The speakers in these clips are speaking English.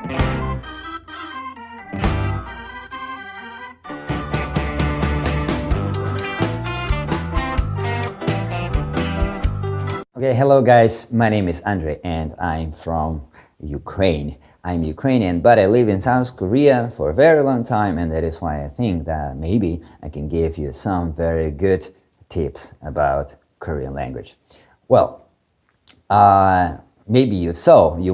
Okay, hello guys, my name is Andre and I'm from Ukraine. I'm Ukrainian, but I live in South Korea for a very long time, and that is why I think that maybe I can give you some very good tips about Korean language. Well, maybe you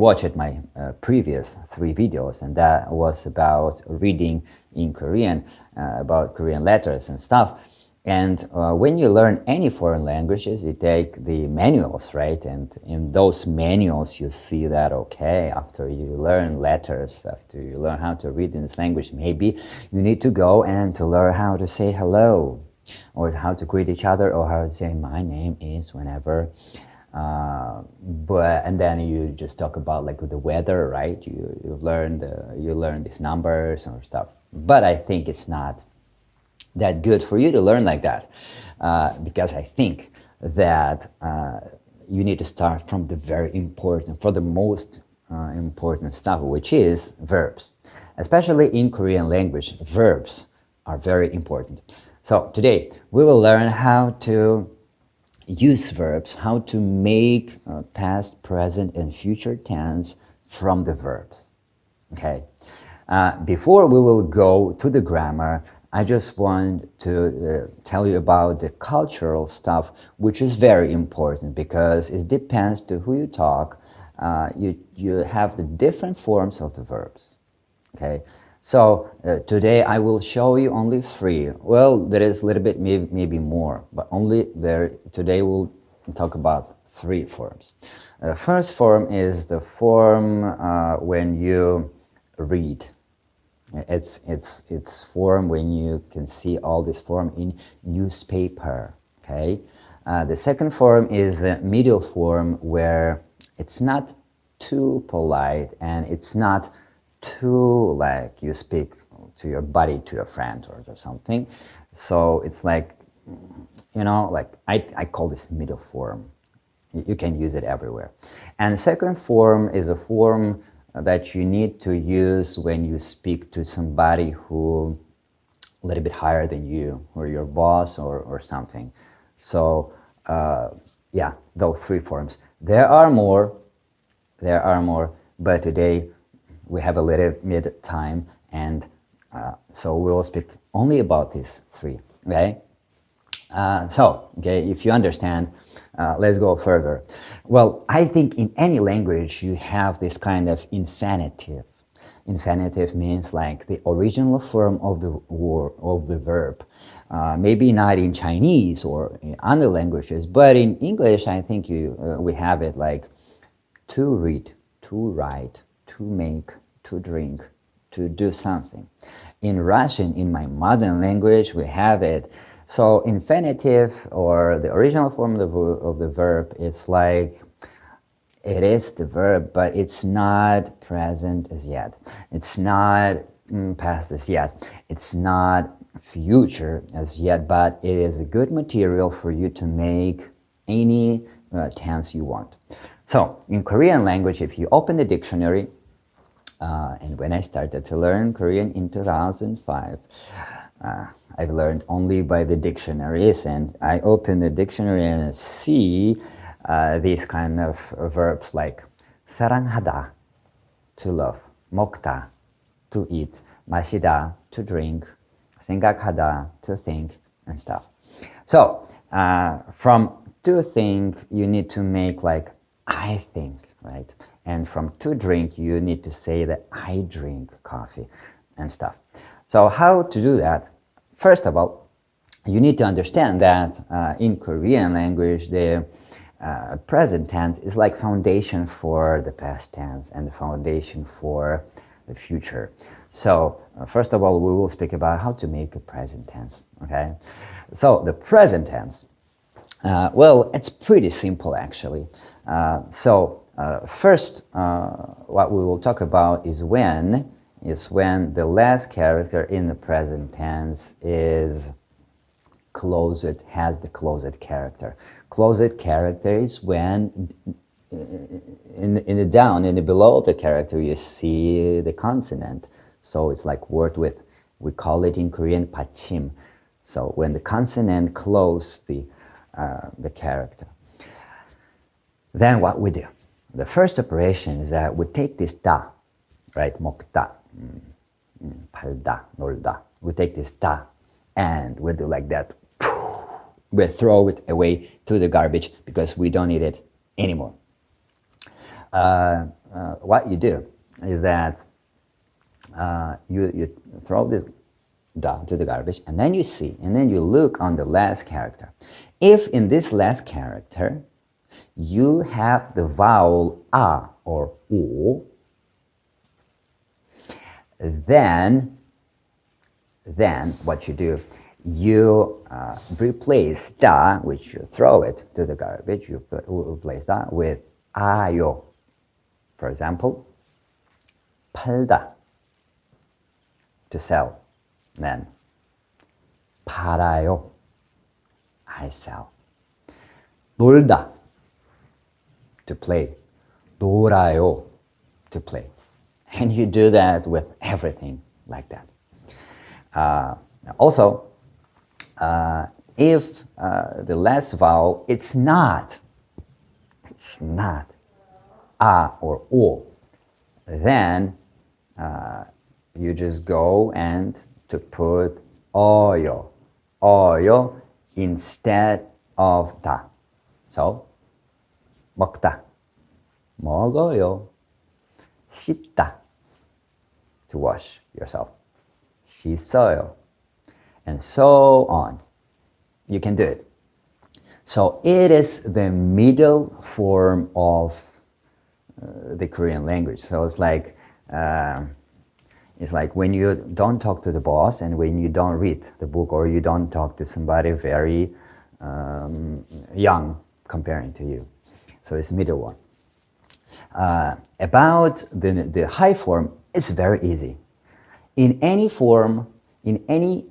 watched my previous 3 videos, and that was about reading in Korean, about Korean letters and stuff. And when you learn any foreign languages, you take the manuals, right? And in those manuals, you see that, okay, after you learn letters, after you learn how to read in this language, maybe you need to go and to learn how to say hello, or how to greet each other, or how to say my name is whenever. And then you just talk about like the weather, right? You learn these numbers or stuff. But I think it's not that good for you to learn like that, because I think that you need to start from the very important, for the most important stuff, which is verbs. Especially in Korean language, verbs are very important. So today we will learn how to use verbs, how to make past, present, and future tense from the verbs. Okay. Before we will go to the grammar, I just want to tell you about the cultural stuff, which is very important because it depends to who you talk. You have the different forms of the verbs. Okay, so today I will show you only 3. Well, there is a little bit, maybe more, but only there. Today we'll talk about 3 forms. The first form is the form when you read. It's form when you can see all this form in newspaper. Okay. The second form is the middle form, where it's not too polite and it's not too like you speak to your buddy, to your friend or something. So it's like, you know, like I call this middle form. You can use it everywhere. And the second form is a form that you need to use when you speak to somebody who a little bit higher than you, or your boss or something. So yeah, those 3 forms. There are more, but today we have a little bit time, and so we will speak only about these 3. Okay. Okay, if you understand, let's go further. Well, I think in any language you have this kind of infinitive. Infinitive means like the original form of the word, of the verb. Maybe not in Chinese or in other languages, but in English, I think we have it like to read, to write, to make, to drink, to do something. In Russian, in my mother language, we have it. So infinitive, or the original form of the verb, is like, it is the verb, but it's not present as yet. It's not past as yet. It's not future as yet, but it is a good material for you to make any tense you want. So in Korean language, if you open the dictionary, and when I started to learn Korean in 2005, I've learned only by the dictionaries, and I open the dictionary and see these kind of verbs like 사랑하다, to love, 먹다, to eat, 마시다, to drink, 생각하다, to think, and stuff. So from to think, you need to make like I think, right? And from to drink, you need to say that I drink coffee and stuff. So how to do that? First of all, you need to understand that in Korean language, the present tense is like foundation for the past tense and the foundation for the future. So first of all, we will speak about how to make a present tense. Okay, so the present tense, well, it's pretty simple actually. First, what we will talk about is when the last character in the present tense is closed, has the closed character. Closed character is when in the down, in the below of the character, you see the consonant. So it's like word with, we call it in Korean 받침. So when the consonant close the character, then what we do? The first operation is that we take this da, right? 먹다, 팔다, 놀다. We take this da and we do like that. We throw it away to the garbage because we don't need it anymore. What you do is that you throw this da to the garbage, and then you see, and then you look on the last character. If in this last character you have the vowel a or o, then what you do, you replace da, which you throw it to the garbage, you replace that with ayo. For example, 팔다, to sell. Then 팔아요, I sell. 놀다, to play. 놀아요, to play. And you do that with everything like that. Also, if the last vowel, it's not a or o, then you just go and to put 어요 instead of 다. So 먹다, 먹어요. 씻다, to wash yourself. 씻어요. And so on. You can do it. So it is the middle form of the Korean language. So it's like when you don't talk to the boss and when you don't read the book, or you don't talk to somebody very young comparing to you. So it's middle one. About the high form, it's very easy. In any form, in any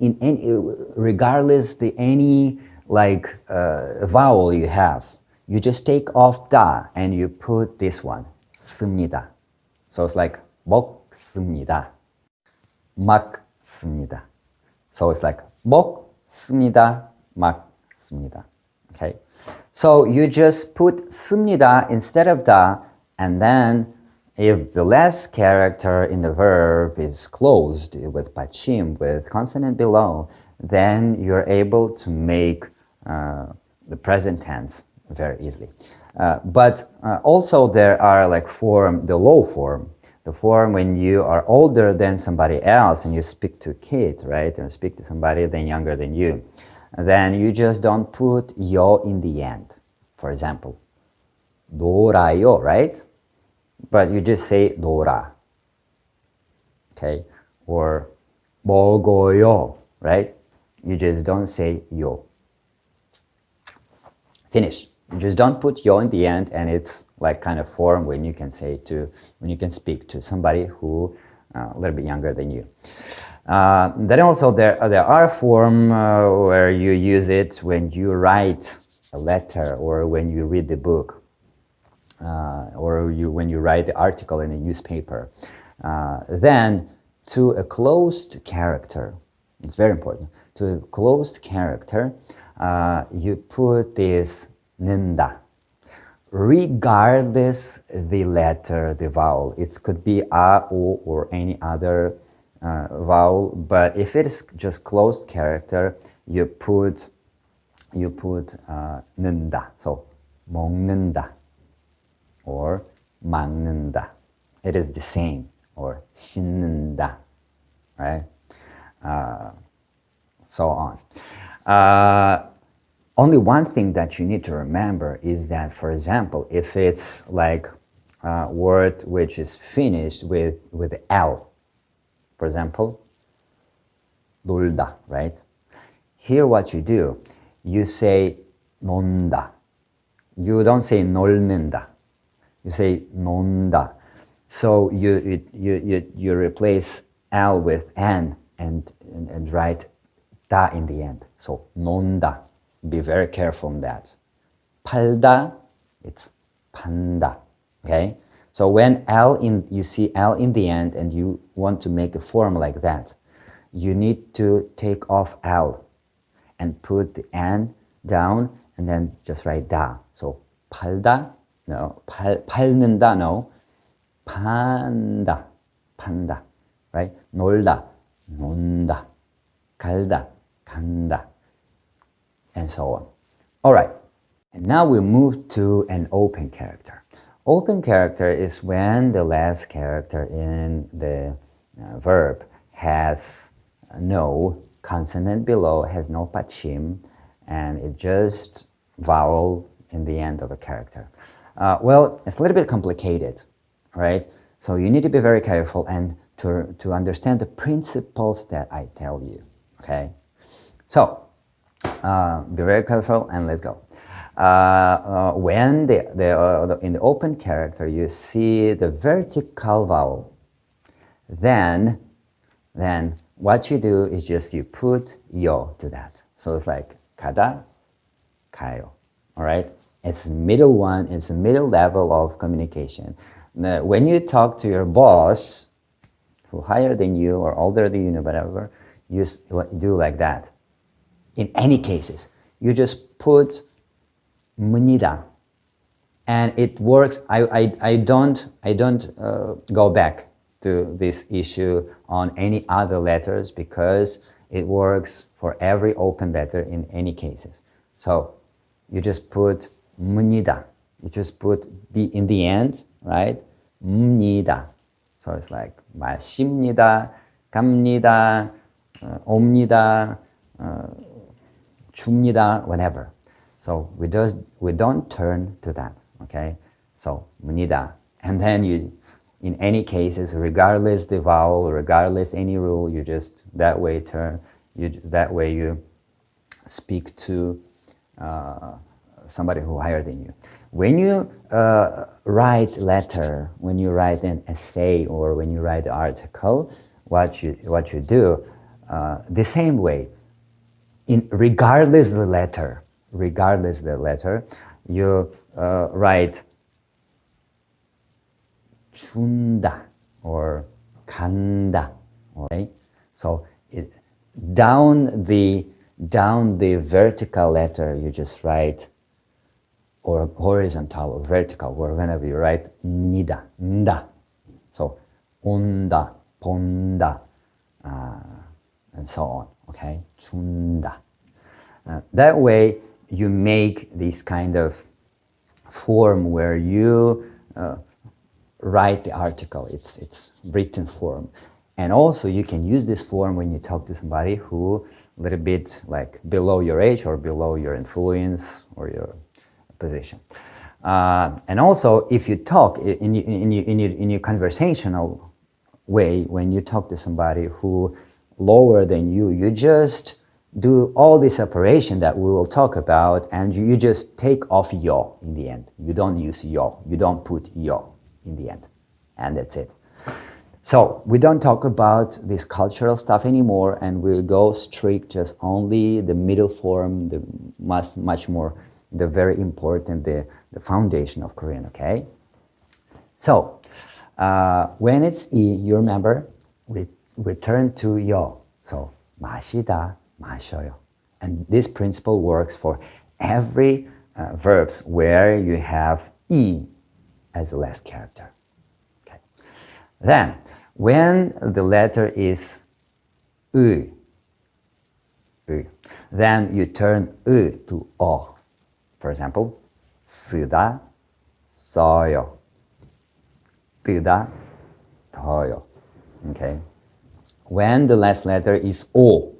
regardless the any like vowel you have, you just take off da and you put this one, 씁니다. So it's like 먹습니다, 막습니다. So it's like 먹습니다, 막습니다. Okay, so you just put 씁니다 instead of da, and then if the last character in the verb is closed with 받침, with consonant below, then you're able to make the present tense very easily. But also there are like form, the low form, the form when you are older than somebody else and you speak to a kid, right? And speak to somebody then younger than you. Then you just don't put 요 in the end. For example, 놀아요, right? But you just say 놀아, okay? Or 먹어요, right? You just don't say 요. Finish. You just don't put yo in the end, and it's like kind of form when you can say to, when you can speak to somebody who a little bit younger than you. Then also there are form where you use it when you write a letter or when you read the book. Or when you write the article in a newspaper. Then to a closed character, it's very important, to a closed character, you put this 는다, regardless the letter, the vowel. It could be a, o, or any other vowel, but if it is just closed character, you put 는다. So 먹는다 or 막는다. It is the same. Or 씻는다, right? So on. Only one thing that you need to remember is that, for example, if it's like a word which is finished with L, for example, 놀다, right? Here what you do, you say 논다. You don't say 놀는다. You say 논다. So you replace L with N and write da in the end. So 논다. Be very careful on that. 팔다, it's 판다. Okay, so when you see L in the end and you want to make a form like that, you need to take off L and put the N down and then just write da. So 팔다, no, 팔는다, no, 판다, 판다, right? 놀다, 논다, 갈다, 간다, and so on. All right, and now we move to an open character. Open character is when the last character in the verb has no consonant below, has no pachim, and it's just vowel in the end of a character. Well, it's a little bit complicated, right? So you need to be very careful and to understand the principles that I tell you, okay? So be very careful and let's go. When in the open character you see the vertical vowel, then what you do is just you put yo to that. So it's like 가다, 가요. All right? It's middle one, it's a middle level of communication. Now, when you talk to your boss, who higher than you or older than you, whatever, you do like that. In any cases, you just put 문이다, and it works. I don't go back to this issue on any other letters because it works for every open letter in any cases. So you just put 문이다. You just put in the end, right? 니다. So it's like 마십니다, 갑니다, 옵니다, 줍니다, whatever. So we don't turn to that, okay? So 문이다, and then you, in any cases, regardless the vowel, regardless any rule, you just that way you speak to somebody who higher than you. When you write letter, when you write an essay, or when you write an article, what you do the same way. Regardless the letter, you write 준다 or 간다. Okay, so down the vertical letter you just write, or horizontal or vertical, or whenever you write 니다, nda. So 온다, 본다, and so on. Okay, 준다. That way you make this kind of form where you write the article. It's written form, and also you can use this form when you talk to somebody who a little bit like below your age or below your influence or your position. And also, if you talk in your conversational way, when you talk to somebody who lower than you, you just do all this operation that we will talk about, and you just take off yo in the end. You don't use yo. You don't put yo in the end, and that's it. So we don't talk about this cultural stuff anymore, and we'll go strict just only the middle form, the much more, the very important, the foundation of Korean. Okay. So when it's E, you remember we turn to yo. So 마시다, 마셔요. And this principle works for every verbs where you have E as the last character. Okay. Then, when the letter is U, then you turn U to O. For example, 쓰다, 써요. 뜨다, 더요. Okay. When the last letter is O,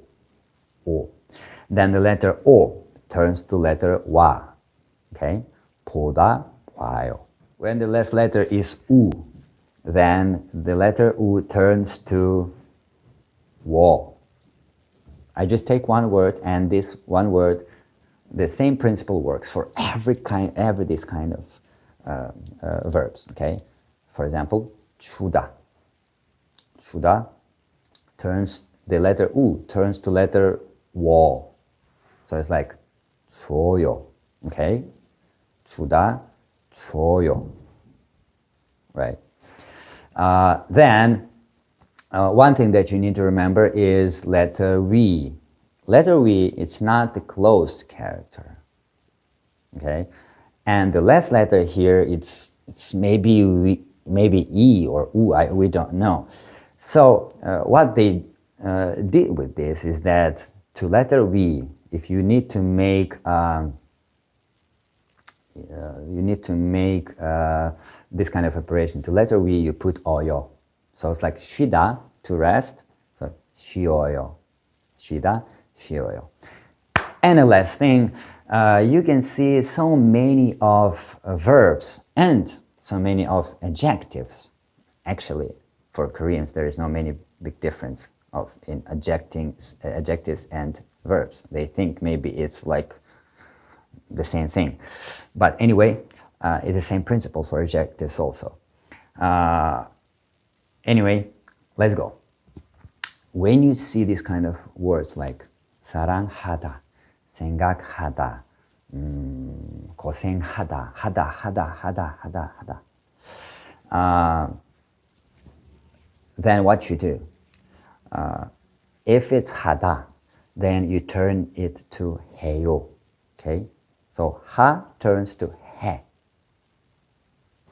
then the letter O turns to letter 와. Okay. 보다, 봐요. When the last letter is U, then the letter U turns to 워. I just take one word, and this one word, the same principle works for every this kind of verbs. Okay. For example, 주다. 주다 turns, the letter U turns to letter 워. So it's like 줘요. Okay. 주다, 줘요. Right. Then one thing that you need to remember is letter V. Letter V, it's not the closed character. Okay, and the last letter here, it's maybe E or U. We don't know. So what they did with this is that to letter V, if you need to make this kind of operation to letter V, you put oyo. So it's like 쉬다 to rest. So 쉬어요, 쉬다, 쉬어요. And the last thing, you can see so many of verbs and so many of adjectives. Actually, for Koreans, there is no many big difference in adjectives and verbs. They think maybe it's like the same thing. But anyway, it's the same principle for adjectives also. Anyway, let's go. When you see these kind of words like 사랑하다, 생각하다, 고생하다, 하다. Then what you do? If it's 하다, then you turn it to 해요. Okay? So 하 turns to 해.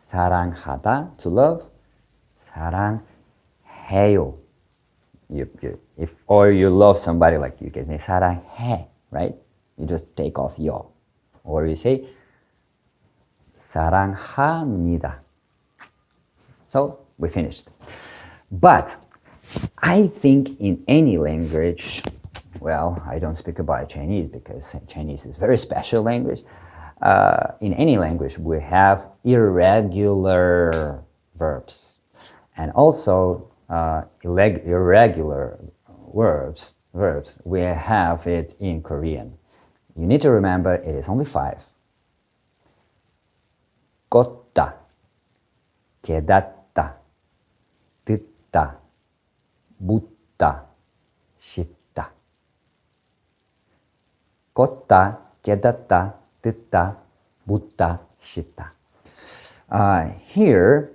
사랑하다, to love. 사랑해요. Or you love somebody, like you can say 사랑해, right? You just take off 요. Or you say 사랑합니다. So we finished. But I think in any language, well, I don't speak about Chinese because Chinese is a very special language. In any language, we have irregular verbs. And also irregular verbs, we have it in Korean. You need to remember it is only 5. 걷다, 깨닫다, 듣다, 묻다, 씻다. 걷다, 깨닫다, 듣다, 묻다, 씻다. Here,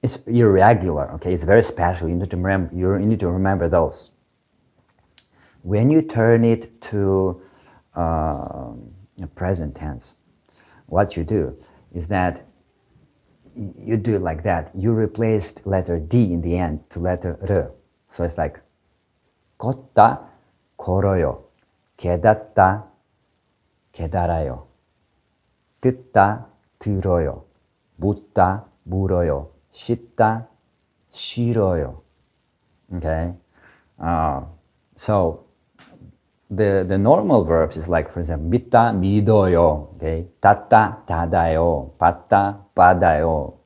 it's irregular, okay? It's very special. You need to remember those. When you turn it to present tense, what you do is that you do it like that. You replaced letter D in the end to letter R. So it's like 걷다, 걸어요. 깨닫다, 깨달아요. 듣다, 들어요. 묻다, 물어요. 씻다, 싫어요. Okay? So the normal verbs is like, for example, 믿다, 믿어요. Okay? 닫다, 닫아요. 받다, 받아요.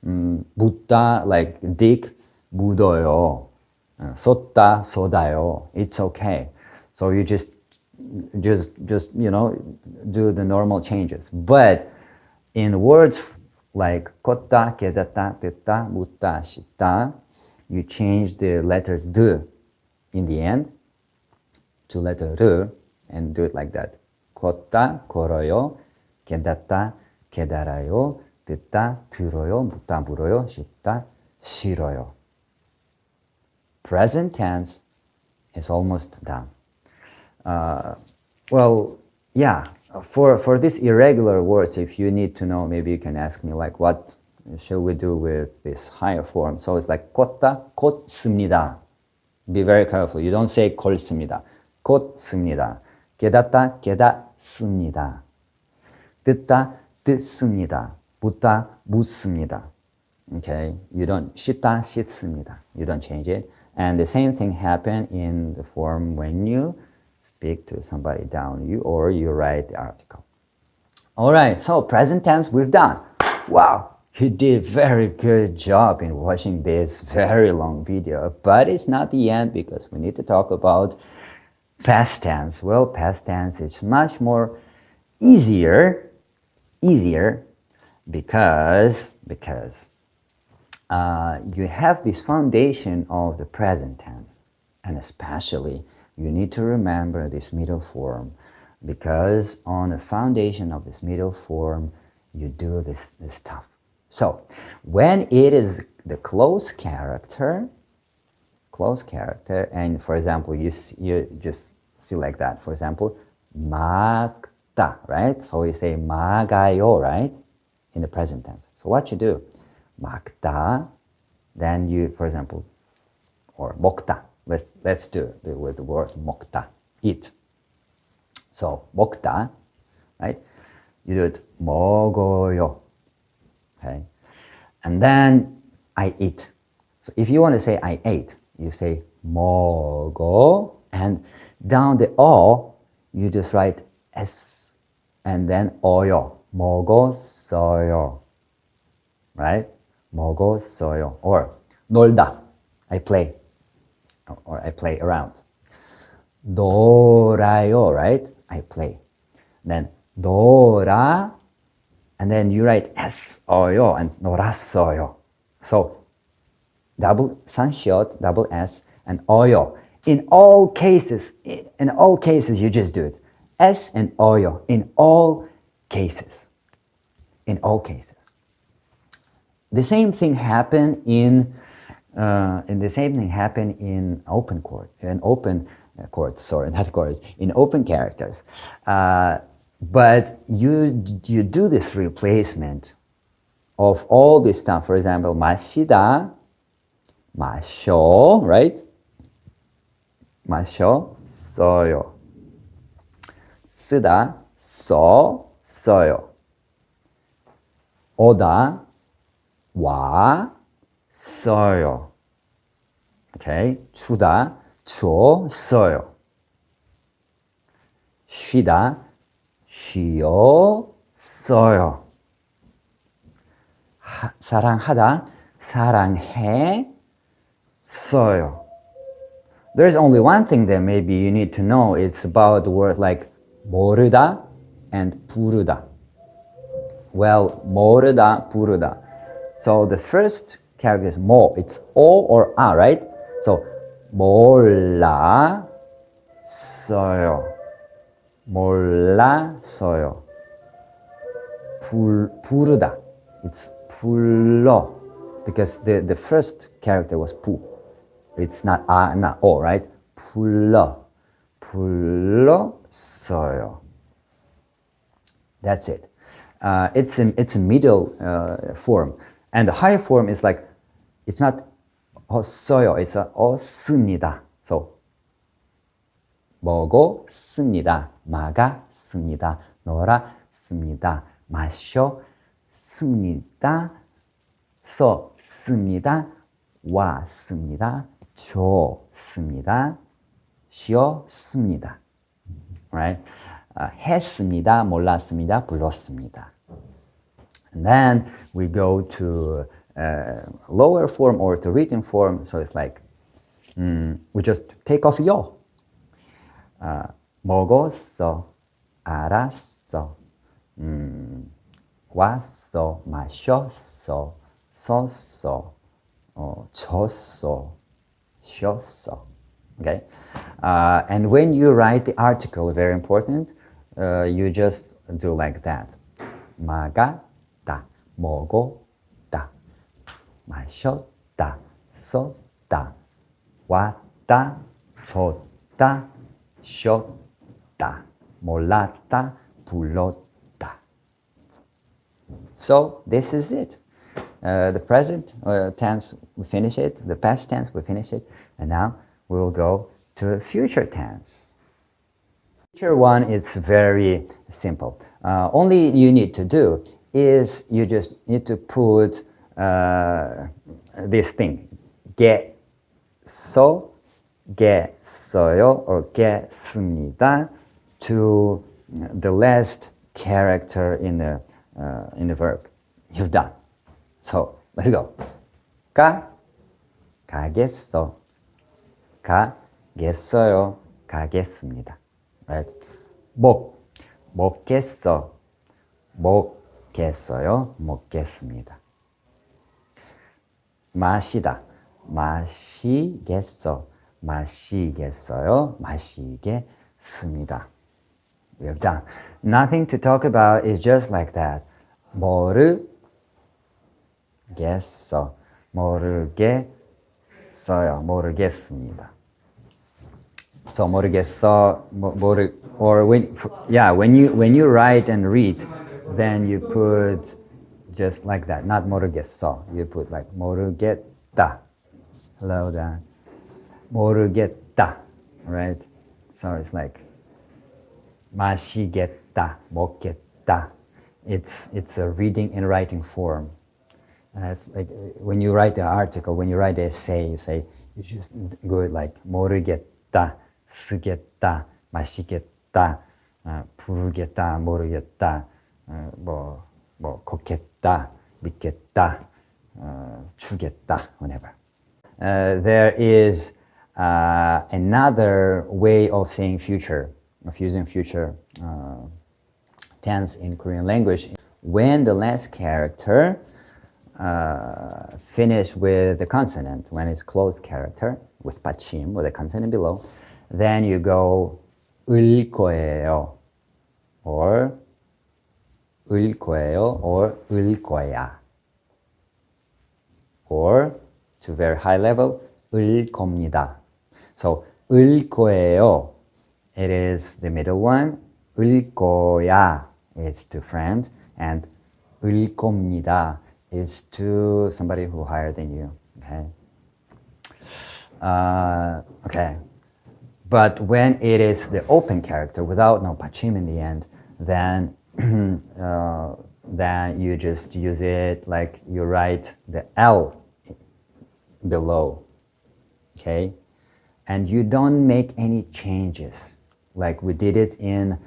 묻다, like dig, 묻어요. 쏟다, 쏟아요. It's okay. So you just you know, do the normal changes. But in words like 걷다, 깨닫다, 듣다, 묻다, 씻다, you change the letter D in the end to letter R and do it like that. 걷다, 걸어요. 깨닫다, 깨달아요. 듣다, 들어요. 묻다, 물어요. 씻다, 싫어요. Present tense is almost done. Well, yeah. For these irregular words, if you need to know, maybe you can ask me, like, what shall we do with this higher form? So it's like 걷다, 걷습니다. Be very careful. You don't say 걸습니다. 걷습니다. 깨닫다, 깨닫습니다. 듣다, 듣습니다. 묻다, 묻습니다. Okay? You don't 씻다, 씻습니다. You don't change it. And the same thing happen in the form when you speak to somebody down you or you write the article. All right, so present tense we've done. Wow, you did a very good job in watching this very long video, but it's not the end because we need to talk about past tense. Well, past tense is much more easier because you have this foundation of the present tense, and especially you need to remember this middle form, because on the foundation of this middle form you do this stuff. So when it is the close character, and for example, you just see like that. For example, mag다, right? So you say mag아요, right? In the present tense. So what you do, mag다, then you, for example, or 먹다. Let's do it with the word 먹다, eat. So 먹다, right? You do it 먹어요, okay? And then I eat. So if you want to say I ate, you say 먹어, and down the O, you just write S, and then 어요, 먹었어요, right? 먹었어요. Or 놀다, I play, or I play around. 놀아요, right? I play. Then 놀아, and then you write S, 어요, and 놀았어요. So double sunshot, double S, and 어요. In all cases, you just do it. S and 어요. In all cases. In all cases. The same thing happened in open characters. But you do this replacement of all this stuff. For example, 마시다, 마셔, right? 마셨어요. 쓰다, 써요. 오다, 왔어요. Okay, 주다, 줬어요. 쉬다, 쉬었어요. 사랑하다, 사랑했어요. There's only one thing that maybe you need to know. It's about the words like 모르다 and 부르다. Well, 모르다, 부르다. So the first character is 모. It's O or A, right? So 몰랐어요. 몰랐어요. 부르다. It's 불러. Because the first character was 부. It's not A, not O, right? 불렀어요. That's it. It's a middle form. And the higher form is like, it's not 없어요, it's 없습니다. So, 먹었습니다, 먹었습니다, 놀았습니다, 마셨습니다, 썼습니다, 왔습니다, 줬습니다, 쉬었습니다. Right? 했습니다, 몰랐습니다, 불렀습니다. And then we go to lower form or to written form. So it's like we just take off 요. 먹었어, 알았어, 왔어, 마셨어, 썼어, 줬어, 쉬었어. Okay, and when you write the article, very important, you just do like that. 먹었다, 먹었다, 마셨다, 썼다, 왔다, 줬다, 쉬었다, 몰랐다, 불렀다. So this is it. The present tense, we finish it. The past tense, we finish it. And now we'll go to the future tense. Future one is very simple. Only you need to do is you just need to put this thing. 겠어요, or 겠습니다 to the last character in the verb. You've done. So let's go. 가겠어, 가겠어요, 가겠습니다. Right? 먹겠어, 먹겠어요, 먹겠습니다. 마시다, 마시겠어, 마시겠어요, 마시겠습니다. We have done. Nothing to talk about, is just like that. 모르겠어. 모르겠어요. 모르겠습니다. So 모르겠어, or when you write and read, then you put just like that, not 모르겠어. You put like 모르겠다. Hello there. 모르겠다, right? So it's like 마시겠다, 먹겠다. It's a reading and writing form. It's like when you write the article, when you write the essay, you just go like 모르겠다, 쓰겠다, 마시겠다, 부르겠다, 모르겠다, 걷겠다, 믿겠다, 주겠다, whatever. There is another way of saying future, of using future tense in Korean language. When the last character finish with the consonant, when it's closed character with 받침, with the consonant below, then you go 을 거예요, or 을 거예요, or 을 거야, or to very high level, 을 겁니다. So 을 거예요, it is the middle one. 을 거야 is to friend, and 을 겁니다 is to somebody who higher than you. Okay. But when it is the open character without no 받침 in the end, then then you just use it like you write the L below. Okay, and you don't make any changes like we did it in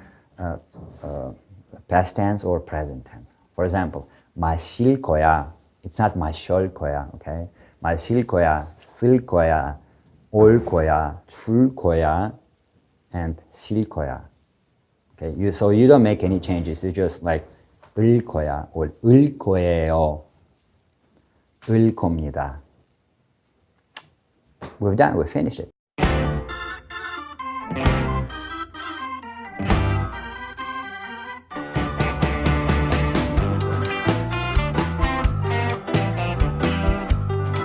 past tense or present tense. For example, 마실 거야. It's not 마실 거야. Okay, 마실 거야, 쓸 거야, 올 거야, 줄 거야, and 쉴 거야. Okay, so you don't make any changes. You just like 을 거야 or 을 거예요, 을 겁니다. We've done. We finished it.